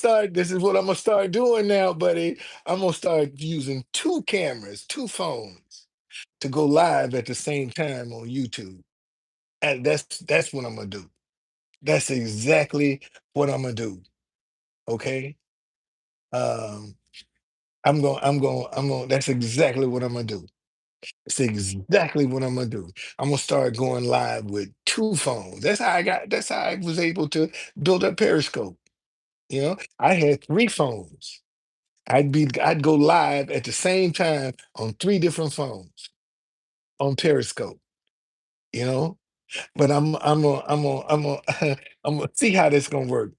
start. This is what I'm gonna start doing now, buddy. I'm gonna start using two cameras, two phones to go live at the same time on YouTube. And that's what I'm gonna do. That's exactly what I'm gonna do. Okay. Um, that's exactly what I'm gonna do. It's exactly what I'm gonna do. I'm gonna start going live with two phones. That's how I was able to build up Periscope. I had three phones. I'd go live at the same time on three different phones on Periscope, you know? But I'm gonna see how this gonna work.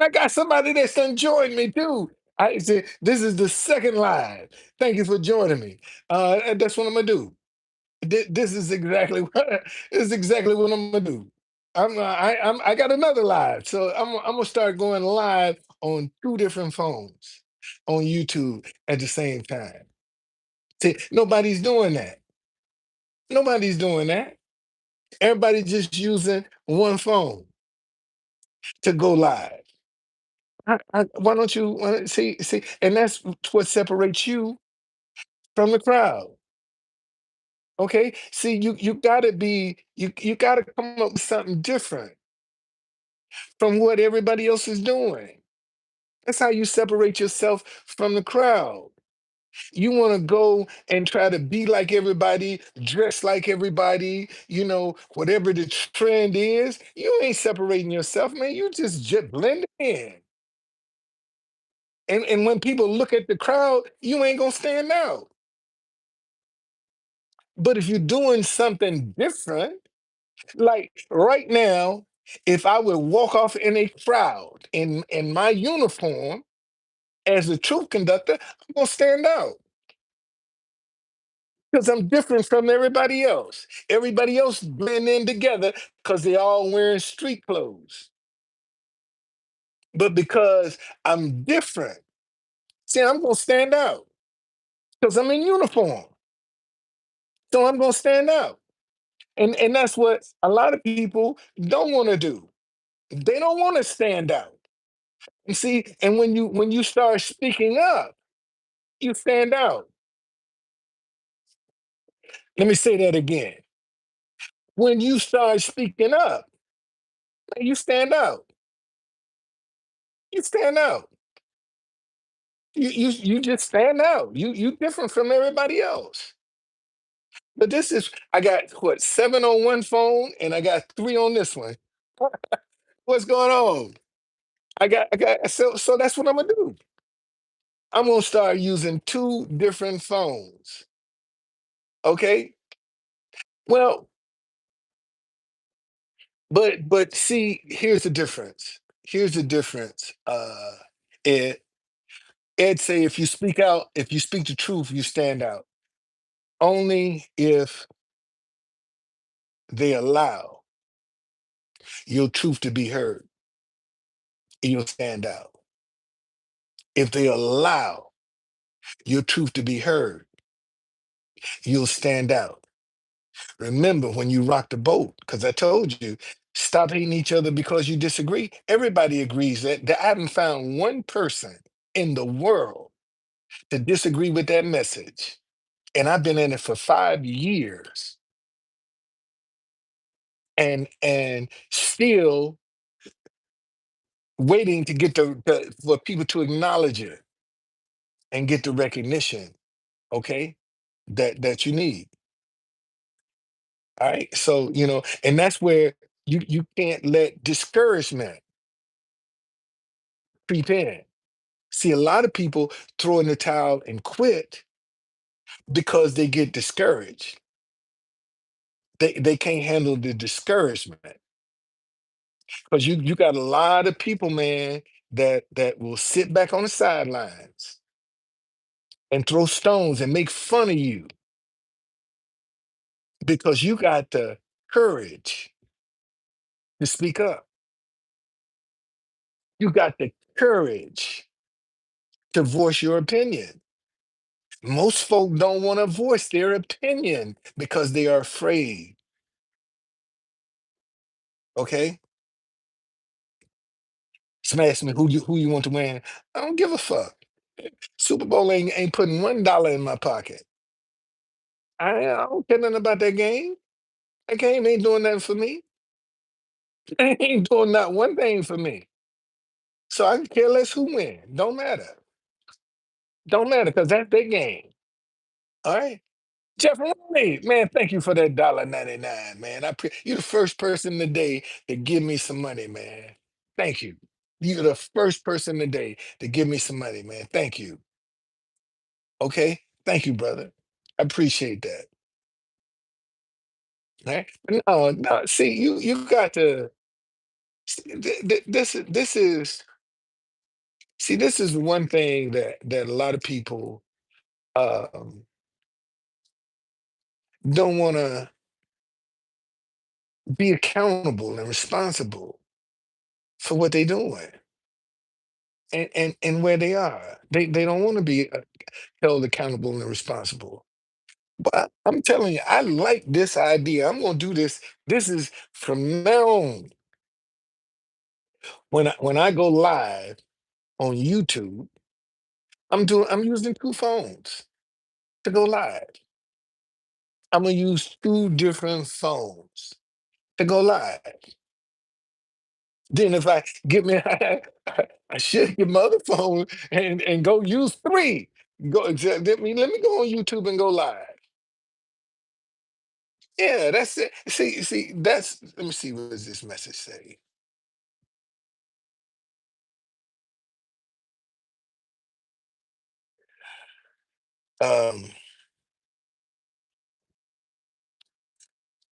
I got somebody that's done joined me too. I said, this is the second live. Thank you for joining me. And that's what I'm gonna do. This is exactly what this is exactly what I'm gonna do. I got another live, so I'm gonna start going live on two different phones on YouTube at the same time. See, nobody's doing that. Nobody's doing that. Everybody's just using one phone to go live. Why don't you see? And that's what separates you from the crowd. Okay, see, you gotta come up with something different from what everybody else is doing. That's how you separate yourself from the crowd. You want to go and try to be like everybody, dress like everybody, whatever the trend is. You ain't separating yourself, man. You just blending in. And when people look at the crowd, you ain't gonna stand out. But if you're doing something different, like right now, if I would walk off in a crowd in my uniform as a troop conductor, I'm gonna stand out because I'm different from everybody else. Everybody else blend in together because they all wearing street clothes. But because I'm different, see, I'm gonna stand out because I'm in uniform. So I'm gonna stand out. And that's what a lot of people don't want to do. They don't want to stand out. And see, and when you start speaking up, you stand out. Let me say that again. When you start speaking up, you stand out. You stand out. You just stand out. You different from everybody else. But this is I got what seven on one phone and I got three on this one. What's going on? I got so that's what I'm gonna do. I'm gonna start using two different phones. Okay. Well, but see, here's the difference. Here's the difference. Ed, Ed say if you speak the truth, you stand out. Only if they allow your truth to be heard, you'll stand out. If they allow your truth to be heard, you'll stand out. Remember when you rock the boat, because I told you, stop hating each other because you disagree. Everybody agrees that I haven't found one person in the world to disagree with that message. And I've been in it for 5 years and still waiting to get for people to acknowledge it and get the recognition, okay, that you need. All right. So, and that's where you can't let discouragement creep in. See, a lot of people throw in the towel and quit because they get discouraged. They can't handle the discouragement. Because you got a lot of people, man, that will sit back on the sidelines and throw stones and make fun of you because you got the courage to speak up. You got the courage to voice your opinion. Most folk don't want to voice their opinion because they are afraid. Okay. Somebody ask me who you want to win. I don't give a fuck. Super Bowl ain't putting $1 in my pocket. I don't care nothing about that game. That game ain't doing nothing for me. It ain't doing not one thing for me. So I can care less who win. Don't matter. Don't matter because that's their game. All right. Jeff Roney, man, thank you for that $1.99, man. You're the first person today to give me some money, man. Thank you. You're the first person today to give me some money, man. Thank you. Okay. Thank you, brother. I appreciate that. Right? No, no. See, you got to. This is one thing that a lot of people um, don't want to be accountable and responsible for what they're doing and where they are. They don't want to be held accountable and responsible. But I'm telling you, I like this idea. I'm gonna do this. This is from now on. When I go live on YouTube, I'm using two phones to go live. I'm gonna use two different phones to go live. Then if I get me, I should get my other phone and go use three. Let me go on YouTube and go live. Yeah, that's it. See, that's let me see what does this message say. Um,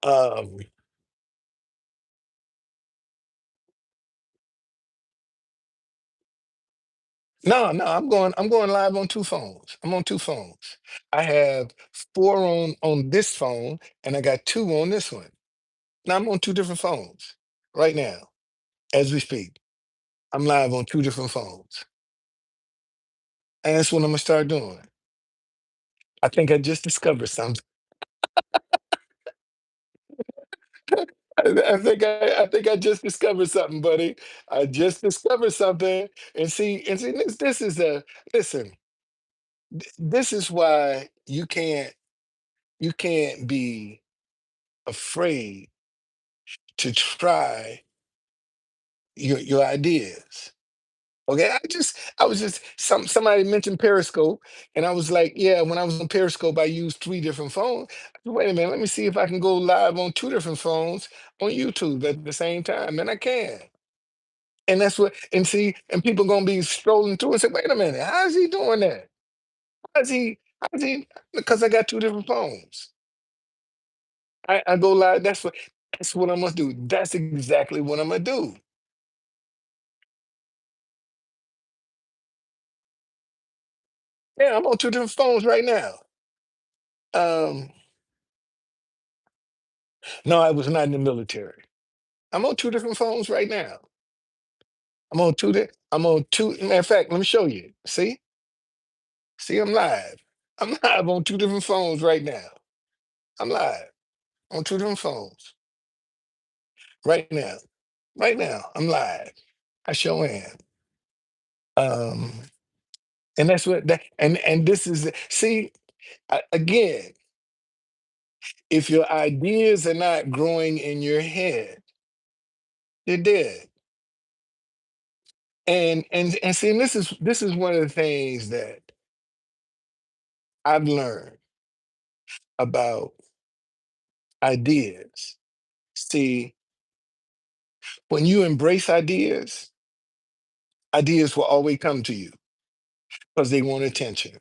um, no, no, I'm going live on two phones. I'm on two phones. I have four on this phone, and I got two on this one. Now I'm on two different phones right now as we speak. I'm live on two different phones, and that's what I'm gonna start doing. I think I just discovered something. I think I just discovered something, buddy. I just discovered something, and see this is a listen. This is why you can't be afraid to try your ideas. Okay, somebody mentioned Periscope, and I was like, yeah, when I was on Periscope, I used three different phones. I said, wait a minute, let me see if I can go live on two different phones on YouTube at the same time, and I can. And that's what, and see, and people gonna be strolling through and say, wait a minute, how is he doing that? How is he? Because I got two different phones. I go live. That's what I'm gonna do. That's exactly what I'm gonna do. Yeah, I'm on two different phones right now. Um, no, I was not in the military. I'm on two different phones right now. I'm on two. Matter of fact, let me show you. See, I'm live. I'm live on two different phones right now. I'm live on two different phones right now. Right now, I'm live. I show am. Um, and that's what that and this is see again. If your ideas are not growing in your head, they're dead. And see, and this is one of the things that I've learned about ideas. See, when you embrace ideas, ideas will always come to you because they want attention.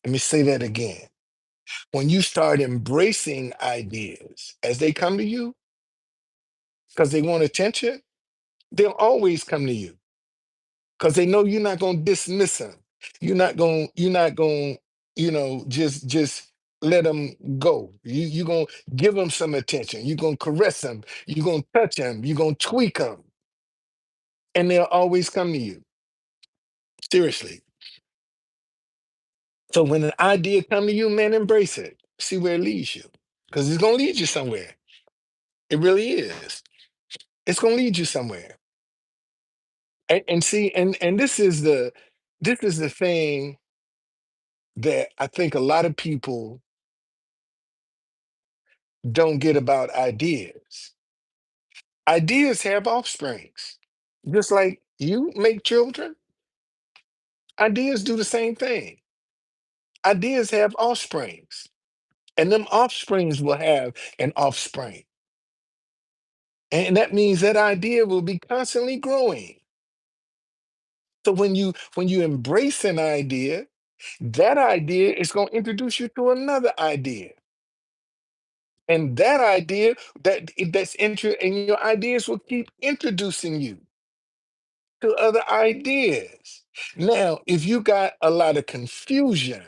Let me say that again. When you start embracing ideas as they come to you because they want attention, they'll always come to you because they know you're not going to dismiss them. You're not going just let them go. You're going to give them some attention. You're going to caress them. You're going to touch them. You're going to tweak them, and they'll always come to you. Seriously. So when an idea come to you, man, embrace it. See where it leads you, because it's going to lead you somewhere. It really is. It's going to lead you somewhere. And see, and this is the thing that I think a lot of people don't get about ideas. Ideas have offsprings. Just like you make children, ideas do the same thing. Ideas have offsprings, and them offsprings will have an offspring. And that means that idea will be constantly growing. So when you embrace an idea, that idea is going to introduce you to another idea. And that idea and your ideas will keep introducing you to other ideas. Now, if you got a lot of confusion,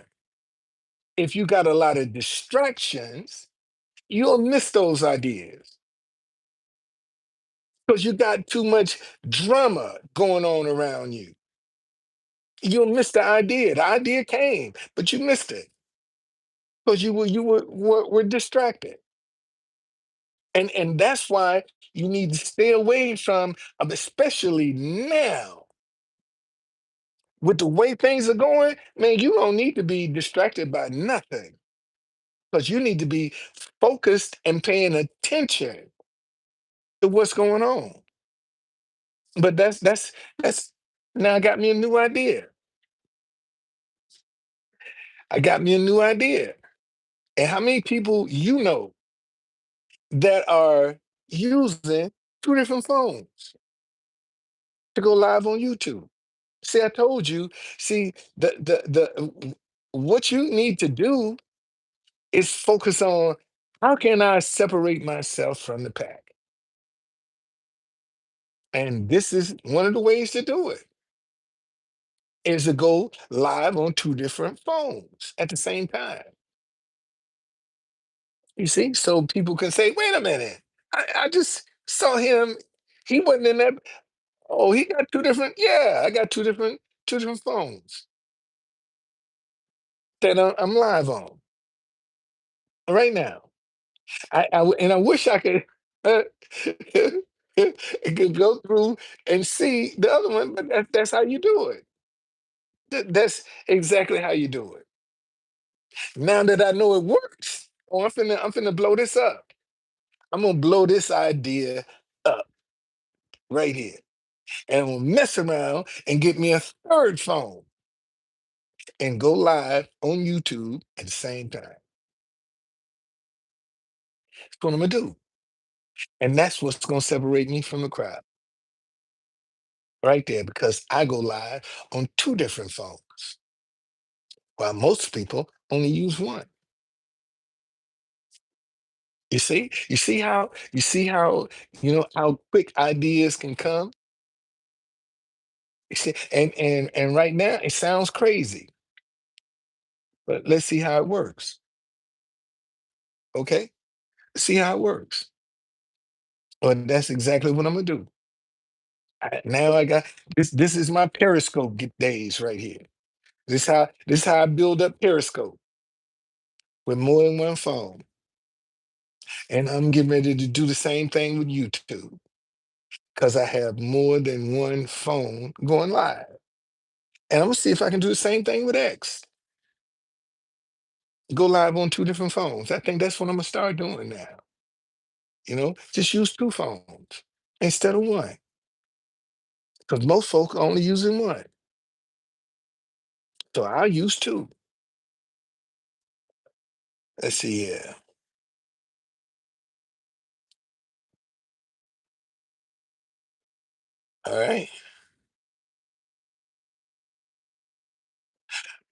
if you got a lot of distractions, you'll miss those ideas because you got too much drama going on around you. You'll miss the idea. The idea came, but you missed it because you were distracted. And that's why you need to stay away from, especially now with the way things are going, man, you don't need to be distracted by nothing because you need to be focused and paying attention to what's going on. But that's now I got me a new idea. I got me a new idea. And how many people you know that are using two different phones to go live on YouTube? See, I told you, see, what you need to do is focus on how can I separate myself from the pack? And this is one of the ways to do it is to go live on two different phones at the same time. You see, so people can say, wait a minute, I just saw him. He wasn't in that. Oh, he got two different. Yeah, I got two different phones that I'm live on right now. And I wish I could uh, could go through and see the other one, but that's how you do it. That's exactly how you do it. Now that I know it works, oh, I'm finna blow this up. I'm gonna blow this idea up right here, and I'm gonna mess around and get me a third phone and go live on YouTube at the same time. That's what I'm gonna do, and that's what's gonna separate me from the crowd right there because I go live on two different phones, while most people only use one. You see how how quick ideas can come. You see, and right now it sounds crazy, but let's see how it works. Okay, see how it works. Well, that's exactly what I'm gonna do. Now I got this. This is my Periscope days right here. This how I build up Periscope with more than one phone, and I'm getting ready to do the same thing with YouTube because I have more than one phone going live, and I'm gonna see if I can do the same thing with X. Go live on two different phones. I think that's what I'm gonna start doing now. Just use two phones instead of one because most folk are only using one. So I'll use two. Let's see here. All right.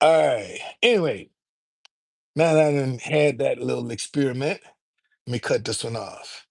All right. Anyway, now that I done had that little experiment, let me cut this one off.